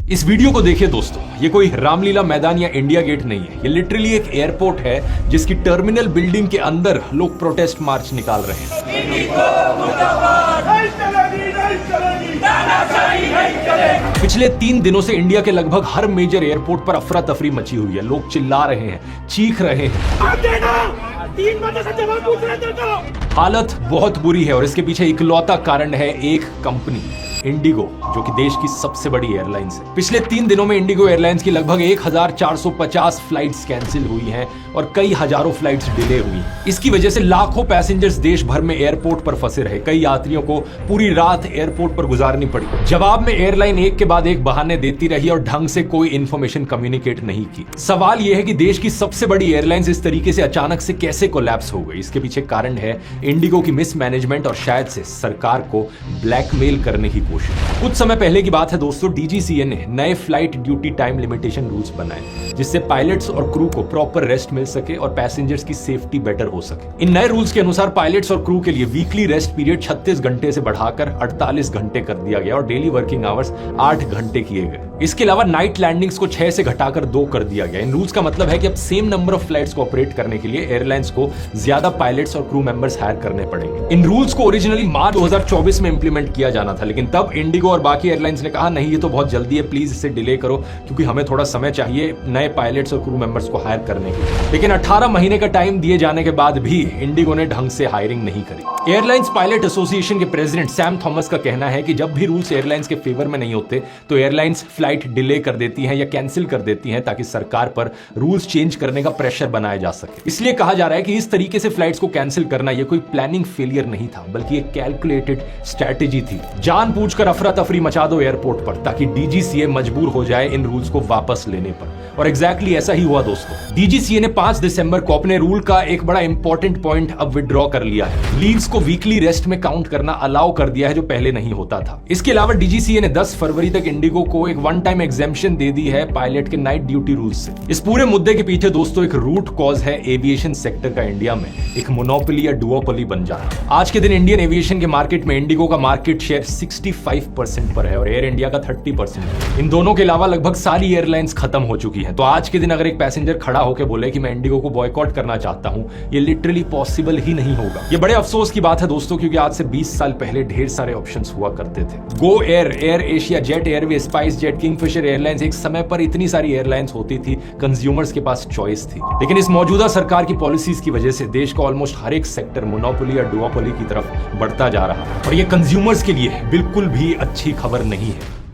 इस वीडियो को देखिए दोस्तों, ये कोई रामलीला मैदान या इंडिया गेट नहीं है। ये लिटरली एक एयरपोर्ट है जिसकी टर्मिनल बिल्डिंग के अंदर लोग प्रोटेस्ट मार्च निकाल रहे हैं। पिछले 3 दिनों से इंडिया के लगभग हर मेजर एयरपोर्ट पर अफरा तफरी मची हुई है। लोग चिल्ला रहे हैं, चीख रहे हैं। हालत बहुत बुरी है और इसके पीछे इकलौता कारण है एक कंपनी, इंडिगो, जो कि देश की सबसे बड़ी एयरलाइंस है। पिछले 3 दिनों में इंडिगो एयरलाइंस की लगभग 1450 फ्लाइट्स कैंसिल हुई हैं और कई हजारों फ्लाइट्स डिले हुई हैं। इसकी वजह से लाखों पैसेंजर्स देश भर में एयरपोर्ट पर फंसे रहे। कई यात्रियों को पूरी रात एयरपोर्ट पर गुजारनी पड़ी। जवाब में एयरलाइन एक के बाद एक बहाने देती रही और ढंग से कोई इंफॉर्मेशन कम्युनिकेट नहीं की। सवाल यह है कि देश की सबसे बड़ी एयरलाइंस इस तरीके से अचानक से कैसे कोलैप्स हो गई। इसके पीछे कारण है इंडिगो की मिसमैनेजमेंट और शायद से सरकार को ब्लैकमेल करने की। कुछ समय पहले की बात है दोस्तों, डीजीसीए ने नए flight duty time limitation rules बनाए जिससे पायलट्स और क्रू को प्रॉपर रेस्ट मिल सके और पैसेंजर्स की सेफ्टी बेटर हो सके। इन नए रूल्स के अनुसार पायलट्स और क्रू के लिए वीकली रेस्ट पीरियड 36 घंटे से बढ़ाकर 48 घंटे कर दिया गया और डेली वर्किंग आवर्स 8 घंटे किए गए। इसके अलावा नाइट लैंडिंग्स को 6 से घटाकर 2 कर दिया गया। इन रूल्स का मतलब है कि अब सेम नंबर ऑफ फ्लाइट्स को ऑपरेट करने के लिए एयरलाइंस को ज्यादा पायलट्स और क्रू मेंबर्स हायर करने पड़ेंगे। इन रूल्स को ओरिजिनली मार्च 2024 में इंप्लीमेंट किया जाना था, लेकिन तब इंडिगो और बाकी एयरलाइंस ने कहा नहीं, ये तो बहुत जल्दी है, प्लीज इसे डिले करो क्योंकि हमें थोड़ा समय चाहिए नए पायलट्स और क्रू मेंबर्स को हायर करने के लिए। लेकिन 18 महीने का टाइम दिए जाने के बाद भी इंडिगो ने ढंग से हायरिंग नहीं करी। एयरलाइंस पायलट एसोसिएशन के प्रेसिडेंट सैम थॉमस का कहना है कि जब भी रूल्स एयरलाइंस के फेवर में नहीं होते तो एयरलाइंस फ्लाइट डिले कर देती हैं या कैंसिल कर देती हैं ताकि सरकार पर रूल्स चेंज करने का प्रेशर बनाया जा सके। इसलिए कहा जा रहा है कि इस तरीके से फ्लाइट्स को कैंसिल करना ये कोई प्लानिंग फेलियर नहीं था, बल्कि एक कैलकुलेटेड स्ट्रैटेजी थी। जानबूझकर अफरा तफरी मचा दो एयरपोर्ट पर ताकि डीजीसीए मजबूर हो जाए इन रूल्स को वापस लेने पर। और एग्जैक्टली ऐसा ही हुआ दोस्तों। डीजीसीए ने 5 दिसंबर को अपने रूल का एक बड़ा इंपॉर्टेंट पॉइंट अब विड्रॉ कर लिया है। लीव्स को वीकली रेस्ट में काउंट करना अलाउ कर दिया है जो पहले नहीं होता था। इसके अलावा डीजीसीए ने 10 फरवरी तक इंडिगो को एक वन टाइम एग्जेम्पशन दे दी है पायलट के नाइट ड्यूटी रूल्स से। इस पूरे मुद्दे के पीछे दोस्तों एक रूट कॉज है एविएशन सेक्टर का इंडिया में एक मोनोपोली या डुओपोली बन जाना। आज के दिन इंडियन एविएशन के मार्केट में इंडिगो का मार्केट शेयर 65% पर है और एयर इंडिया का 30%। इन दोनों के अलावा लगभग सारी एयरलाइंस खत्म हो चुकी हैं। तो आज के दिन अगर एक पैसेंजर खड़ा होकर बोले कि मैं इंडिगो को बॉयकॉट करना चाहता हूं, ये लिटरली पॉसिबल ही नहीं होगा। ये बड़े अफसोस की बात है दोस्तों, क्योंकि आज से 20 साल पहले ढेर सारे ऑप्शंस हुआ करते थे। Go Air, air Asia, jet airway, spice jet, Kingfisher airlines, एक समय पर इतनी सारी एयरलाइंस होती थी, कंज्यूमर्स के पास चॉइस थी। लेकिन इस मौजूदा सरकार की पॉलिसीज की वजह से देश का ऑलमोस्ट हर एक सेक्टर मोनोपोली या डुओपोली की तरफ बढ़ता जा रहा है और ये कंज्यूमर्स के लिए बिल्कुल भी अच्छी खबर नहीं है।